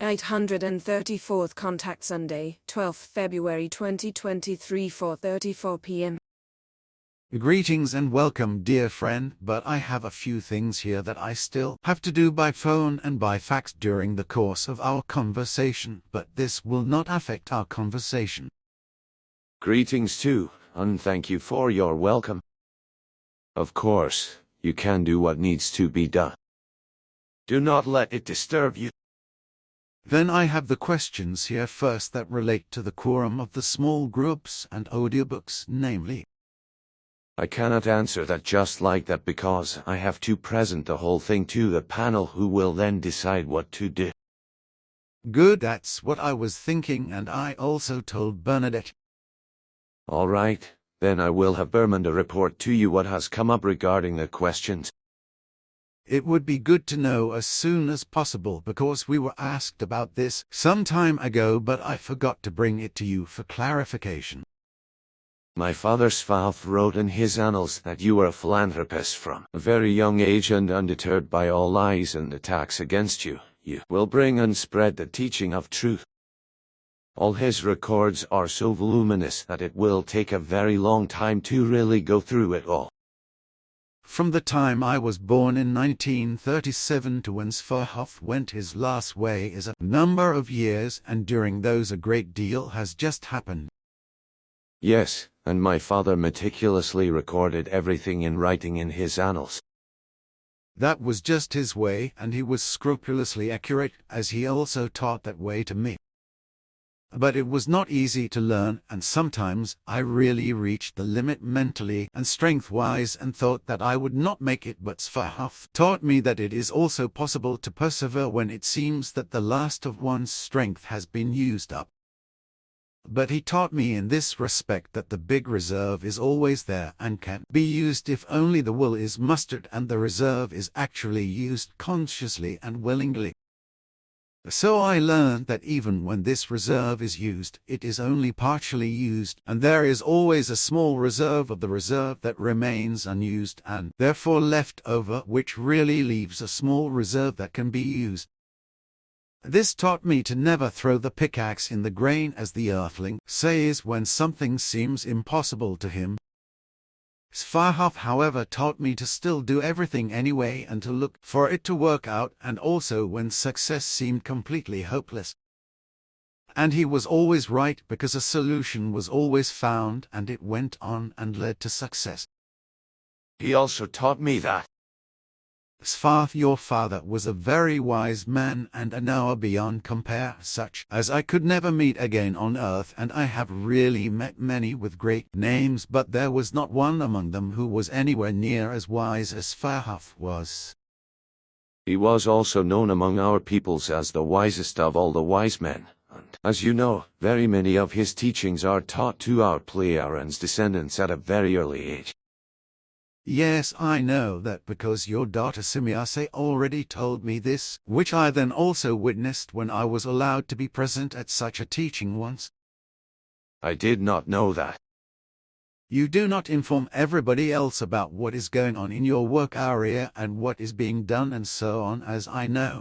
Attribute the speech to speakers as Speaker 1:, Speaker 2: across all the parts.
Speaker 1: 834th Contact Sunday, 12th February 2023, 4:34 p.m.
Speaker 2: Greetings and welcome, dear friend, but I have a few things here that I still have to do by phone and by fax during the course of our conversation, but this will not affect our conversation.
Speaker 3: Greetings too, and thank you for your welcome. Of course, you can do what needs to be done. Do not let it disturb you.
Speaker 2: Then I have the questions here first that relate to the quorum of the small groups and audiobooks, namely.
Speaker 3: I cannot answer that just like that because I have to present the whole thing to the panel who will then decide what to do.
Speaker 2: Good, that's what I was thinking, and I also told Bernadette.
Speaker 3: All right, then I will have Bermuda report to you what has come up regarding the questions.
Speaker 2: It would be good to know as soon as possible because we were asked about this some time ago, but I forgot to bring it to you for clarification.
Speaker 3: My father Svath wrote in his annals that you were a philanthropist from a very young age, and undeterred by all lies and attacks against you, you will bring and spread the teaching of truth. All his records are so voluminous that it will take a very long time to really go through it all.
Speaker 2: From the time I was born in 1937 to when Svath went his last way is a number of years, and during those a great deal has just happened.
Speaker 3: Yes, and my father meticulously recorded everything in writing in his annals.
Speaker 2: That was just his way, and he was scrupulously accurate, as he also taught that way to me. But it was not easy to learn, and sometimes I really reached the limit mentally and strength-wise and thought that I would not make it, but Svath taught me that it is also possible to persevere when it seems that the last of one's strength has been used up. But he taught me in this respect that the big reserve is always there and can be used if only the will is mustered and the reserve is actually used consciously and willingly. So I learned that even when this reserve is used, it is only partially used, and there is always a small reserve of the reserve that remains unused and therefore left over, which really leaves a small reserve that can be used. This taught me to never throw the pickaxe in the grain, as the earthling says when something seems impossible to him. Svath, however, taught me to still do everything anyway and to look for it to work out, and also when success seemed completely hopeless. And he was always right, because a solution was always found, and it went on and led to success.
Speaker 3: He also taught me that
Speaker 2: Svath, your father, was a very wise man and a knower beyond compare, such as I could never meet again on earth, and I have really met many with great names, but there was not one among them who was anywhere near as wise as Svath was.
Speaker 3: he was also known among our peoples as the wisest of all the wise men, and, as you know, very many of his teachings are taught to our Ptaah's descendants at a very early age.
Speaker 2: Yes, I know that because your daughter Simiase already told me this, which I then also witnessed when I was allowed to be present at such a teaching once.
Speaker 3: I did not know that.
Speaker 2: You do not inform everybody else about what is going on in your work area and what is being done and so on, as I know.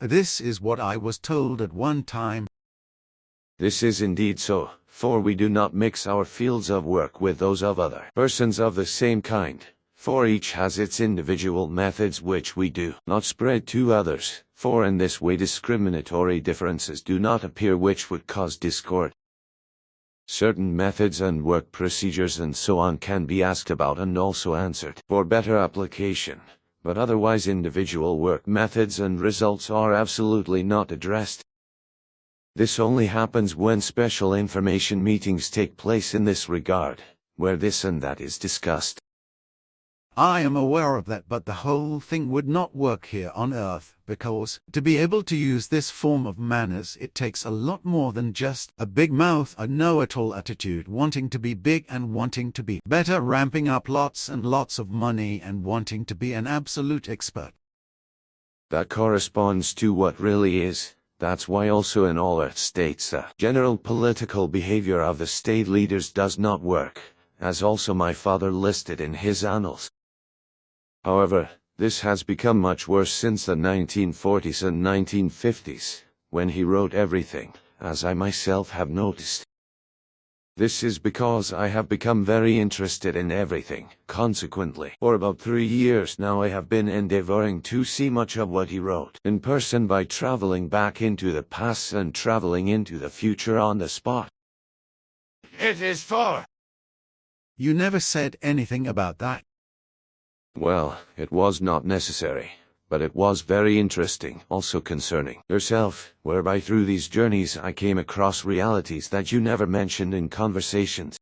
Speaker 2: This is what I was told at one time.
Speaker 3: This is indeed so, for we do not mix our fields of work with those of other persons of the same kind, for each has its individual methods which we do not spread to others, for in this way discriminatory differences do not appear which would cause discord. Certain methods and work procedures and so on can be asked about and also answered for better application, but otherwise individual work methods and results are absolutely not addressed. This only happens when special information meetings take place in this regard, where this and that is discussed.
Speaker 2: I am aware of that, but the whole thing would not work here on Earth, because, to be able to use this form of manners, it takes a lot more than just a big mouth, a know-it-all attitude, wanting to be big and wanting to be better, ramping up lots and lots of money and wanting to be an absolute expert.
Speaker 3: That corresponds to what really is. That's why also in all Earth states the general political behavior of the state leaders does not work, as also my father listed in his annals. However, This has become much worse since the 1940s and 1950s, when he wrote everything, as I myself have noticed. This is because I have become very interested in everything. Consequently, for about 3 years now I have been endeavoring to see much of what he wrote in person by traveling back into the past and traveling into the future on the spot. It is for...
Speaker 2: You never said anything about that.
Speaker 3: Well, it was not necessary, but it was very interesting, also concerning yourself, whereby through these journeys I came across realities that you never mentioned in conversations.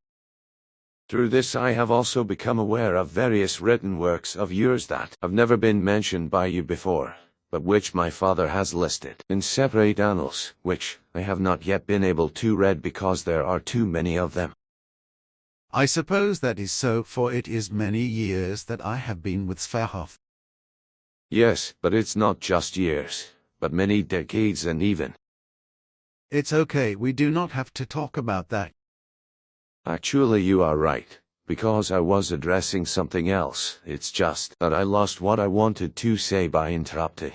Speaker 3: Through this I have also become aware of various written works of yours that have never been mentioned by you before, but which my father has listed in separate annals, which I have not yet been able to read because there are too many of them.
Speaker 2: I suppose that is so, for it is many years that I have been with Sverhoff.
Speaker 3: Yes, but it's not just years, but many decades and even.
Speaker 2: It's okay, we do not have to talk about that.
Speaker 3: Actually, you are right, because I was addressing something else. It's just that I lost what I wanted to say by interrupting.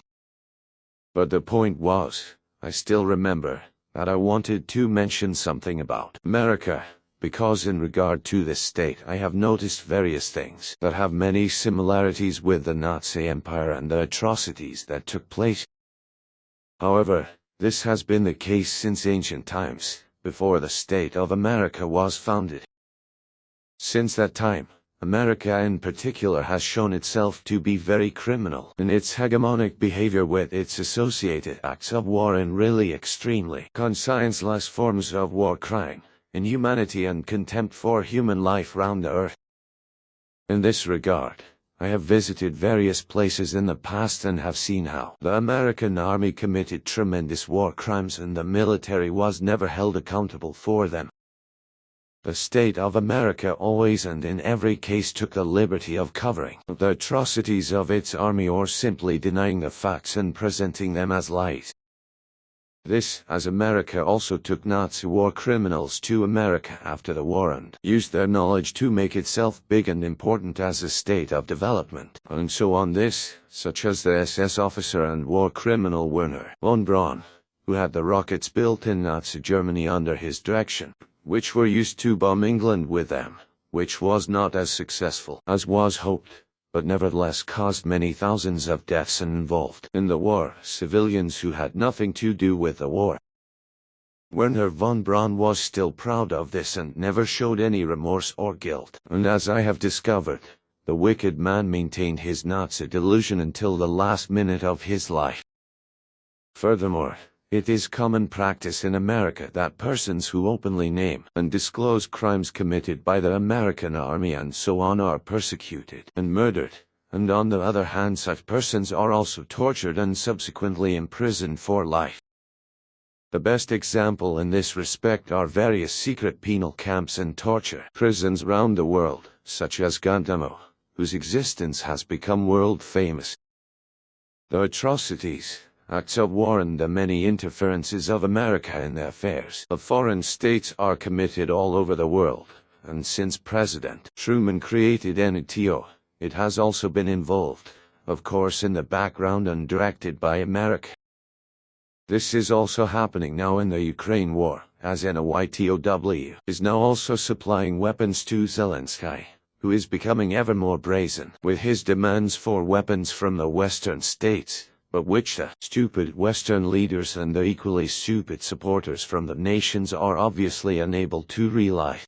Speaker 3: But the point was, I still remember that I wanted to mention something about America, because in regard to this state I have noticed various things that have many similarities with the Nazi Empire and the atrocities that took place. However, this has been the case since ancient times, before the state of America was founded. Since that time, America in particular has shown itself to be very criminal in its hegemonic behavior with its associated acts of war and really extremely conscienceless forms of war crime, inhumanity and contempt for human life round the earth. In this regard, I have visited various places in the past and have seen how the American army committed tremendous war crimes and the military was never held accountable for them. The state of America always and in every case took the liberty of covering the atrocities of its army or simply denying the facts and presenting them as lies. This, as America also took Nazi war criminals to America after the war and used their knowledge to make itself big and important as a state of development, and so on this, such as the SS officer and war criminal Werner von Braun, who had the rockets built in Nazi Germany under his direction, which were used to bomb England with them, which was not as successful as was hoped, but nevertheless caused many thousands of deaths and involved in the war civilians who had nothing to do with the war. Werner von Braun was still proud of this and never showed any remorse or guilt, and as I have discovered, the wicked man maintained his Nazi delusion until the last minute of his life. Furthermore, it is common practice in America that persons who openly name and disclose crimes committed by the American army and so on are persecuted and murdered, and on the other hand such persons are also tortured and subsequently imprisoned for life. The best example in this respect are various secret penal camps and torture prisons around the world, such as Guantanamo, whose existence has become world famous. The atrocities, acts of war and the many interferences of America in the affairs of foreign states are committed all over the world, and since President Truman created NATO, it has also been involved, of course in the background and directed by America. This is also happening now in the Ukraine war, as NATO is now also supplying weapons to Zelensky, who is becoming ever more brazen with his demands for weapons from the Western states, but which the stupid Western leaders and the equally stupid supporters from the nations are obviously unable to realize.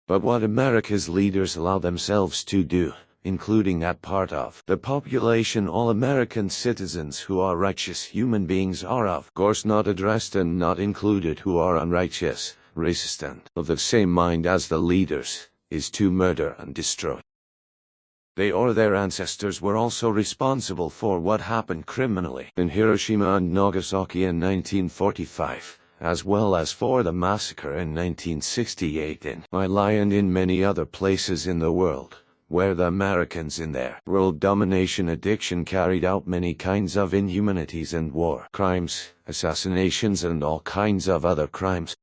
Speaker 3: But what America's leaders allow themselves to do, including that part of the population all American citizens who are righteous human beings are of course not addressed and not included who are unrighteous, racist and of the same mind as the leaders, is to murder and destroy. They or their ancestors were also responsible for what happened criminally in Hiroshima and Nagasaki in 1945, as well as for the massacre in 1968 in Meier and in many other places in the world, where the Americans in their world domination addiction carried out many kinds of inhumanities and war crimes, assassinations and all kinds of other crimes.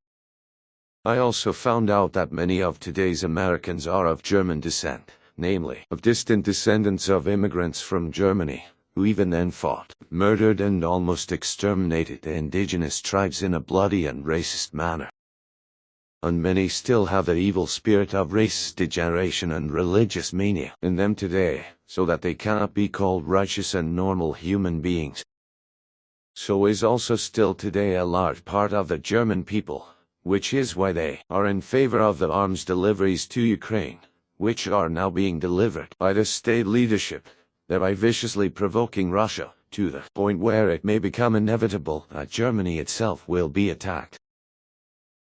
Speaker 3: I also found out that many of today's Americans are of German descent, namely, of distant descendants of immigrants from Germany, who even then fought, murdered and almost exterminated the indigenous tribes in a bloody and racist manner. And many still have the evil spirit of racist degeneration and religious mania in them today, so that they cannot be called righteous and normal human beings. So is also still today a large part of the German people, which is why they are in favor of the arms deliveries to Ukraine, which are now being delivered by the state leadership, thereby viciously provoking Russia to the point where it may become inevitable that Germany itself will be attacked.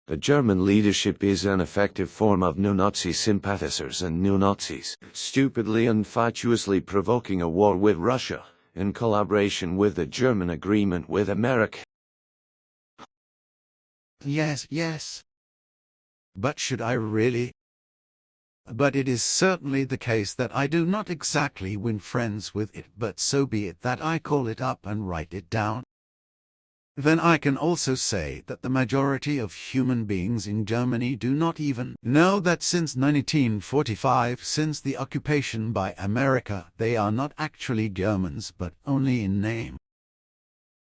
Speaker 3: The German leadership is an effective form of neo-Nazi sympathizers and neo-Nazis, stupidly and fatuously provoking a war with Russia, in collaboration with the German agreement with America.
Speaker 2: Yes. But should I really? But it is certainly the case that I do not exactly win friends with it, but so be it that I call it up and write it down. Then I can also say that the majority of human beings in Germany do not even know that since 1945, since the occupation by America, they are not actually Germans but only in name.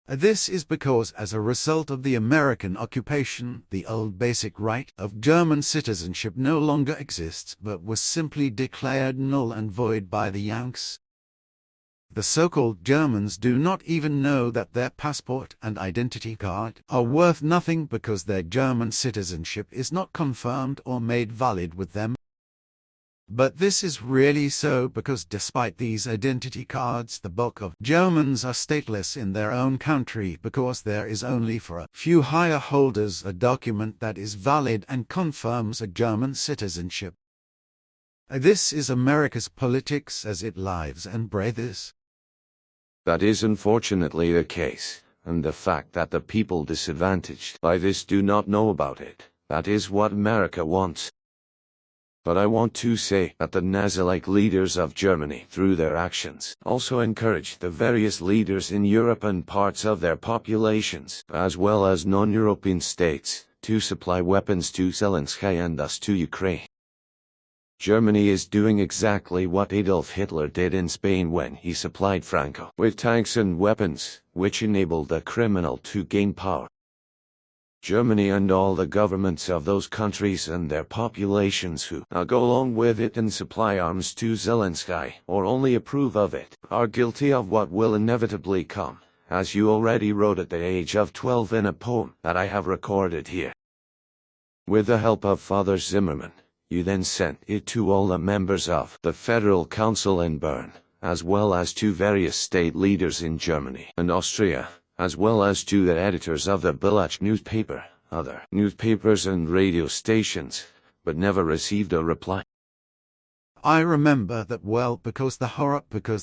Speaker 2: This is because as a result of the American occupation, the old basic right of German citizenship no longer exists but was simply declared null and void by the Yanks. The so-called Germans do not even know that their passport and identity card are worth nothing because their German citizenship is not confirmed or made valid with them. But this is really so because despite these identity cards, the bulk of Germans are stateless in their own country because there is only for a few higher holders a document that is valid and confirms a German citizenship. This is America's politics as it lives and breathes.
Speaker 3: That is unfortunately the case, and the fact that the people disadvantaged by this do not know about it, that is what America wants. But I want to say that the Nazi-like leaders of Germany, through their actions, also encouraged the various leaders in Europe and parts of their populations, as well as non-European states, to supply weapons to Zelensky and thus to Ukraine. Germany is doing exactly what Adolf Hitler did in Spain when he supplied Franco with tanks and weapons, which enabled the criminal to gain power. Germany and all the governments of those countries and their populations who now go along with it and supply arms to Zelensky, or only approve of it, are guilty of what will inevitably come, as you already wrote at the age of 12 in a poem that I have recorded here. With the help of Father Zimmermann, you then sent it to all the members of the Federal Council in Bern, as well as to various state leaders in Germany and Austria, as well as to the editors of the Village newspaper, other newspapers and radio stations, but never received a reply.
Speaker 2: I remember that well because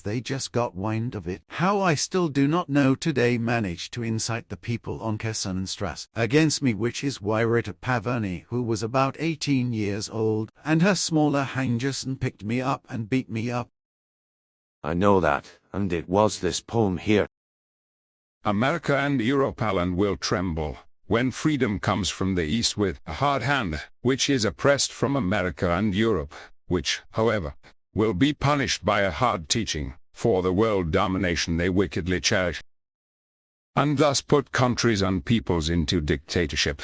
Speaker 2: they just got wind of it. How I still do not know today managed to incite the people on Kessenstrasse against me, which is why Rita Paverny, who was about 18 years old, and her smaller Hangerson picked me up and beat me up.
Speaker 3: I know that, and it was this poem here.
Speaker 4: America and Europeland will tremble when freedom comes from the East with a hard hand, which is oppressed from America and Europe, which, however, will be punished by a hard teaching, for the world domination they wickedly cherish, and thus put countries and peoples into dictatorship.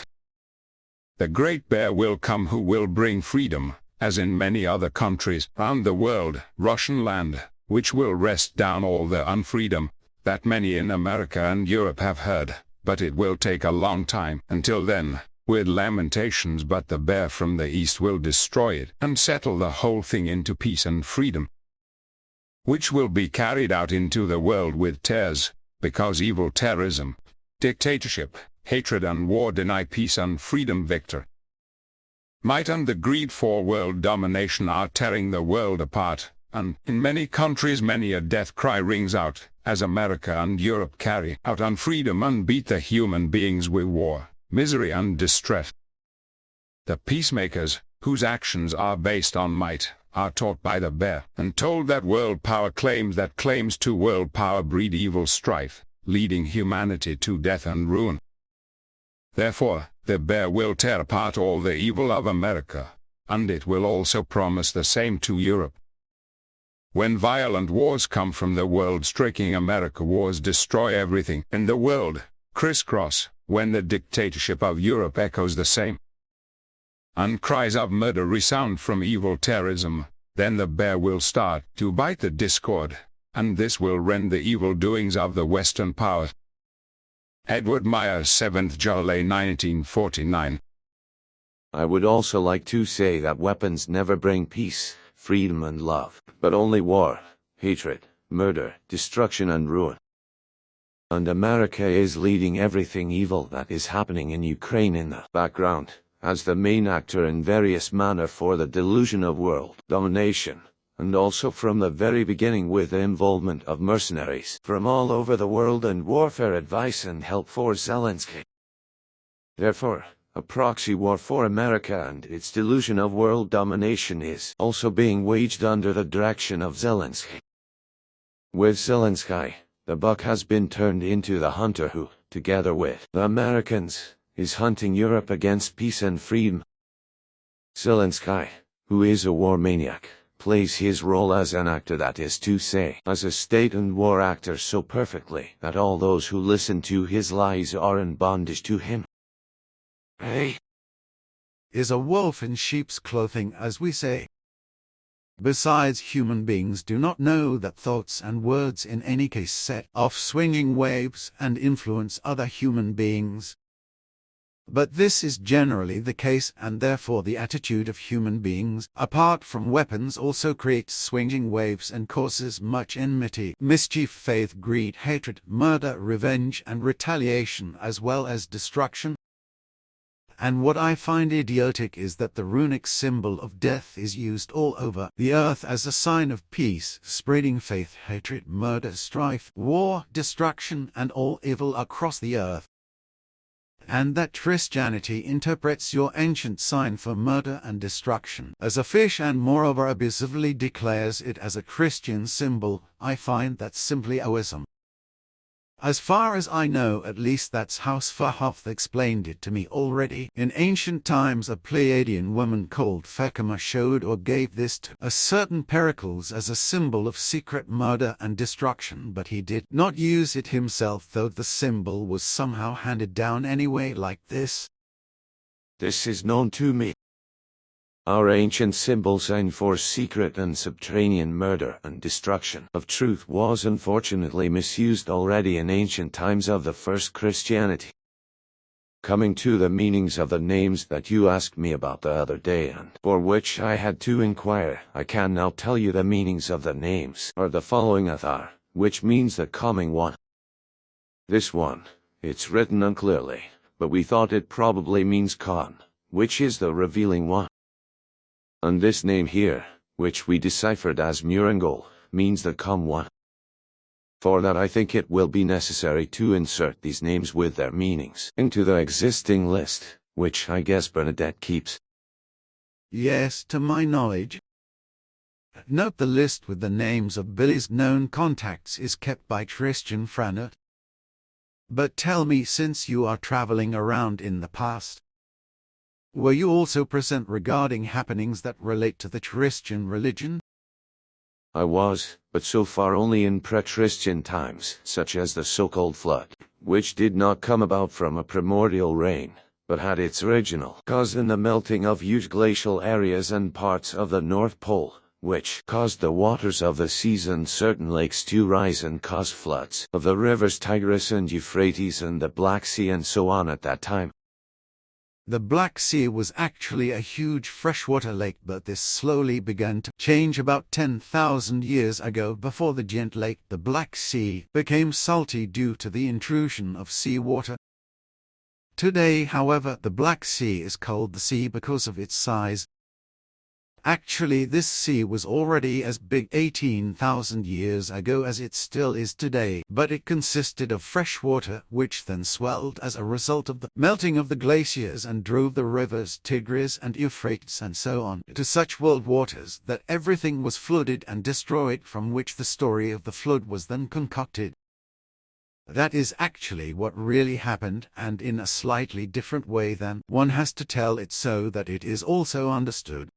Speaker 4: The Great Bear will come who will bring freedom, as in many other countries round the world, Russian land, which will wrest down all the unfreedom that many in America and Europe have heard, but it will take a long time until then, with lamentations, but the bear from the East will destroy it and settle the whole thing into peace and freedom, which will be carried out into the world with tears, because evil terrorism, dictatorship, hatred and war deny peace and freedom. Victor, might and the greed for world domination are tearing the world apart, and in many countries many a death cry rings out, as America and Europe carry out unfreedom and beat the human beings with war, misery and distress. The peacemakers, whose actions are based on might, are taught by the bear, and told that world power claims to world power breed evil strife, leading humanity to death and ruin. Therefore, the bear will tear apart all the evil of America, and it will also promise the same to Europe. when violent wars come from the world striking America, wars destroy everything in the world, crisscross, when the dictatorship of Europe echoes the same, and cries of murder resound from evil terrorism, then the bear will start to bite the discord, and this will rend the evil doings of the Western powers. Edward Meier, 7th July 1949.
Speaker 3: I would also like to say that weapons never bring peace, freedom and love, but only war, hatred, murder, destruction and ruin. And America is leading everything evil that is happening in Ukraine in the background, as the main actor in various manner for the delusion of world domination, and also from the very beginning with the involvement of mercenaries from all over the world and warfare advice and help for Zelensky. Therefore, a proxy war for America and its delusion of world domination is also being waged under the direction of Zelensky. With Zelensky, the buck has been turned into the hunter who, together with the Americans, is hunting Europe against peace and freedom. Zelensky, who is a war maniac, plays his role as an actor, that is to say, as a state and war actor so perfectly that all those who listen to his lies are in bondage to him. Hey!
Speaker 2: Is a wolf in sheep's clothing, as we say. Besides, human beings do not know that thoughts and words in any case set off swinging waves and influence other human beings. But this is generally the case, and therefore the attitude of human beings, apart from weapons, also creates swinging waves and causes much enmity, mischief, faith, greed, hatred, murder, revenge, and retaliation, as well as destruction. And what I find idiotic is that the runic symbol of death is used all over the earth as a sign of peace, spreading faith, hatred, murder, strife, war, destruction, and all evil across the earth. And that Christianity interprets your ancient sign for murder and destruction as a fish, and moreover abusively declares it as a Christian symbol, I find that simply oism. As far as I know, at least, that's how Svahoth explained it to me already. In ancient times, a Pleiadian woman called Fekema showed or gave this to a certain Pericles as a symbol of secret murder and destruction, but he did not use it himself, though the symbol was somehow handed down anyway, like this.
Speaker 3: This is known to me. Our ancient symbol sign for secret and subterranean murder and destruction of truth was unfortunately misused already in ancient times of the first Christianity. Coming to the meanings of the names that you asked me about the other day and for which I had to inquire, I can now tell you the meanings of the names are the following: Athar, which means the coming one. This one, it's written unclearly, but we thought it probably means Khan, which is the revealing one. And this name here, which we deciphered as Murangol, means the come one. For that I think it will be necessary to insert these names with their meanings into the existing list, which I guess Bernadette keeps.
Speaker 2: Yes, to my knowledge. Note the list with the names of Billy's known contacts is kept by Christian Franert. But tell me, since you are traveling around in the past, were you also present regarding happenings that relate to the Christian religion?
Speaker 3: I was, but so far only in pre-Christian times, such as the so-called flood, which did not come about from a primordial rain, but had its original cause in the melting of huge glacial areas and parts of the North Pole, which caused the waters of the seas and certain lakes to rise and cause floods of the rivers Tigris and Euphrates and the Black Sea and so on at that time.
Speaker 2: The Black Sea was actually a huge freshwater lake, but this slowly began to change about 10,000 years ago. Before the giant lake, the Black Sea, became salty due to the intrusion of seawater. Today, however, the Black Sea is called the sea because of its size. Actually, this sea was already as big 18,000 years ago as it still is today, but it consisted of fresh water, which then swelled as a result of the melting of the glaciers and drove the rivers Tigris and Euphrates and so on to such world waters that everything was flooded and destroyed, from which the story of the flood was then concocted. That is actually what really happened, and in a slightly different way than one has to tell it so that it is also understood.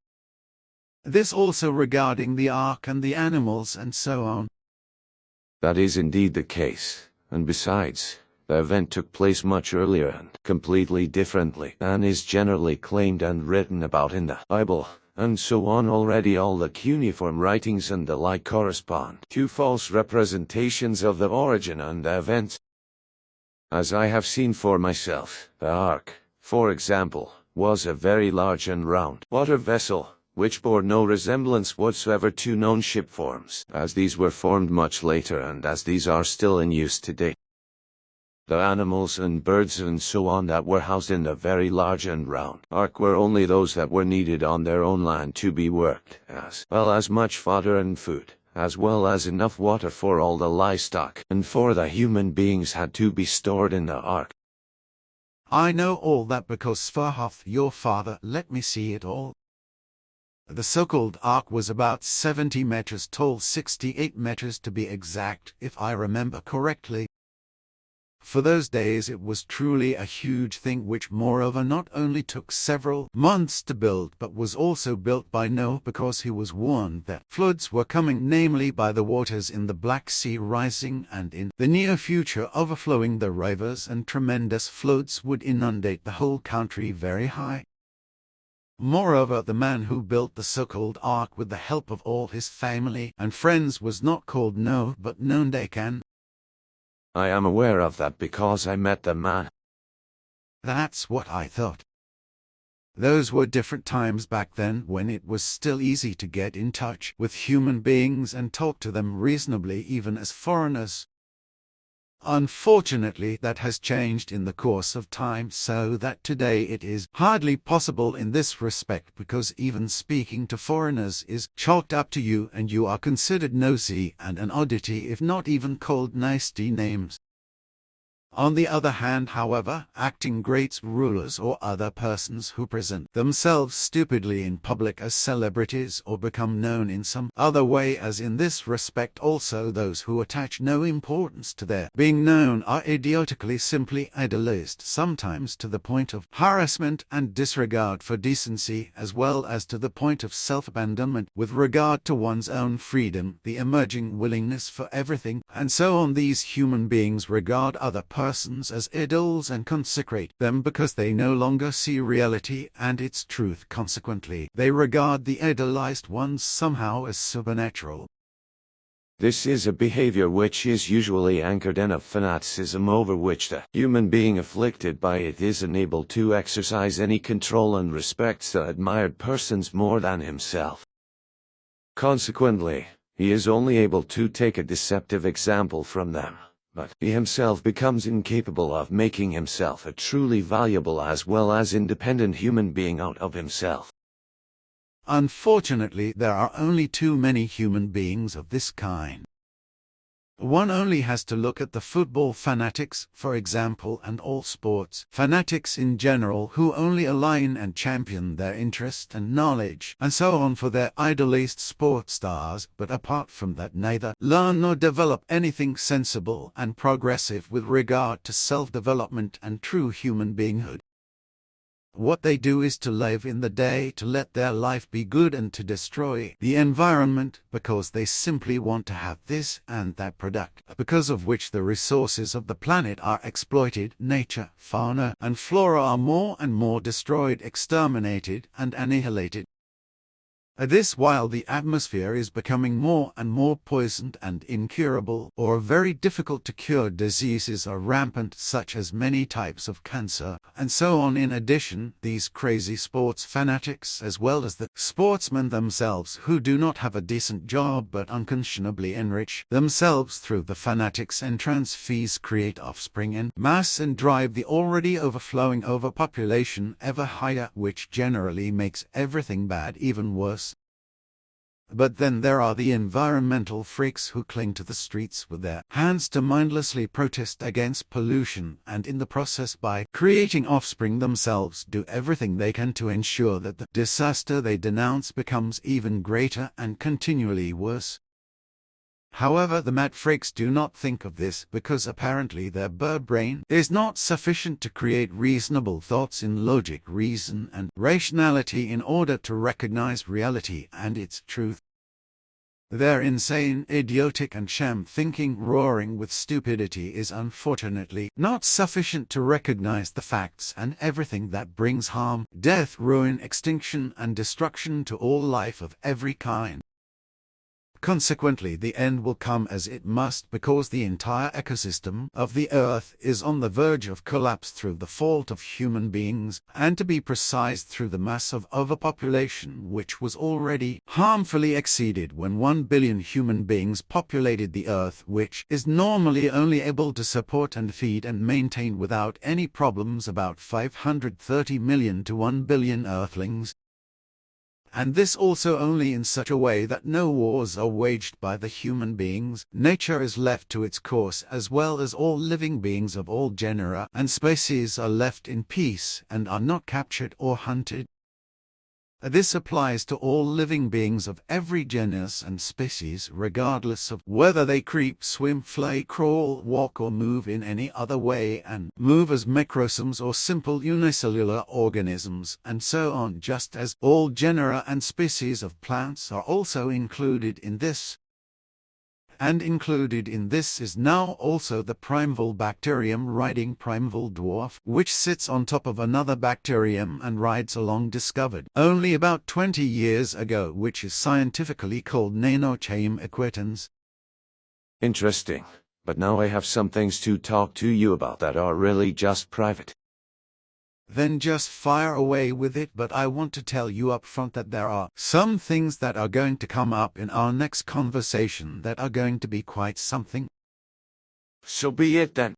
Speaker 2: This also regarding the ark and the animals and so on.
Speaker 3: That is indeed the case, and besides, the event took place much earlier and completely differently than is generally claimed and written about in the Bible, and so on. Already all the cuneiform writings and the like correspond to false representations of the origin and the events. As I have seen for myself, the ark, for example, was a very large and round water vessel, which bore no resemblance whatsoever to known ship forms, as these were formed much later and as these are still in use today. The animals and birds and so on that were housed in the very large and round ark were only those that were needed on their own land to be worked, as well as much fodder and food, as well as enough water for all the livestock and for the human beings had to be stored in the ark.
Speaker 2: I know all that because Svarhoth, your father, let me see it all. The so-called ark was about 70 meters tall, 68 meters to be exact, if I remember correctly. For those days it was truly a huge thing, which moreover not only took several months to build, but was also built by Noah because he was warned that floods were coming, namely by the waters in the Black Sea rising and in the near future overflowing the rivers, and tremendous floods would inundate the whole country very high. Moreover, the man who built the so-called ark with the help of all his family and friends was not called Noah but Nondakan.
Speaker 3: I am aware of that because I met the man.
Speaker 2: That's what I thought. Those were different times back then, when it was still easy to get in touch with human beings and talk to them reasonably even as foreigners. Unfortunately, that has changed in the course of time, so that today it is hardly possible in this respect, because even speaking to foreigners is chalked up to you and you are considered nosy and an oddity, if not even called nasty names. On the other hand, however, acting greats, rulers, or other persons who present themselves stupidly in public as celebrities or become known in some other way, as in this respect also those who attach no importance to their being known are idiotically simply idolized, sometimes to the point of harassment and disregard for decency, as well as to the point of self-abandonment with regard to one's own freedom, the emerging willingness for everything, and so on. These human beings regard other persons as idols and consecrate them because they no longer see reality and its truth. Consequently, they regard the idolized ones somehow as supernatural.
Speaker 3: This is a behavior which is usually anchored in a fanaticism over which the human being afflicted by it is unable to exercise any control and respects the admired persons more than himself. Consequently, he is only able to take a deceptive example from them, but he himself becomes incapable of making himself a truly valuable as well as independent human being out of himself.
Speaker 2: Unfortunately, there are only too many human beings of this kind. One only has to look at the football fanatics, for example, and all sports fanatics in general, who only align and champion their interest and knowledge and so on for their idolized sports stars, but apart from that neither learn nor develop anything sensible and progressive with regard to self-development and true human beinghood. What they do is to live in the day, to let their life be good, and to destroy the environment, because they simply want to have this and that product, because of which the resources of the planet are exploited, nature, fauna, and flora are more and more destroyed, exterminated, and annihilated. This while the atmosphere is becoming more and more poisoned, and incurable or very difficult to cure diseases are rampant, such as many types of cancer, and so on. In addition, these crazy sports fanatics, as well as the sportsmen themselves, who do not have a decent job but unconscionably enrich themselves through the fanatics' entrance fees, create offspring in mass and drive the already overflowing overpopulation ever higher, which generally makes everything bad even worse. But then there are the environmental freaks who cling to the streets with their hands to mindlessly protest against pollution, and in the process, by creating offspring themselves, do everything they can to ensure that the disaster they denounce becomes even greater and continually worse. However, the mad freaks do not think of this because apparently their bird brain is not sufficient to create reasonable thoughts in logic, reason, and rationality in order to recognize reality and its truth. Their insane, idiotic, and sham thinking roaring with stupidity is unfortunately not sufficient to recognize the facts and everything that brings harm, death, ruin, extinction, and destruction to all life of every kind. Consequently, the end will come as it must because the entire ecosystem of the Earth is on the verge of collapse through the fault of human beings, and to be precise through the massive overpopulation which was already harmfully exceeded when 1 billion human beings populated the Earth, which is normally only able to support and feed and maintain without any problems about 530 million to 1 billion Earthlings. And this also only in such a way that no wars are waged by the human beings. Nature is left to its course, as well as all living beings of all genera and species are left in peace and are not captured or hunted. This applies to all living beings of every genus and species, regardless of whether they creep, swim, fly, crawl, walk, or move in any other way, and move as microsms or simple unicellular organisms, and so on, just as all genera and species of plants are also included in this. And included in this is now also the primeval bacterium riding primeval dwarf, which sits on top of another bacterium and rides along, discovered only about 20 years ago, which is scientifically called Nanochaim equitans.
Speaker 3: Interesting. But now I have some things to talk to you about that are really just private.
Speaker 2: Then just fire away with it, but I want to tell you up front that there are some things that are going to come up in our next conversation that are going to be quite something.
Speaker 3: So be it then.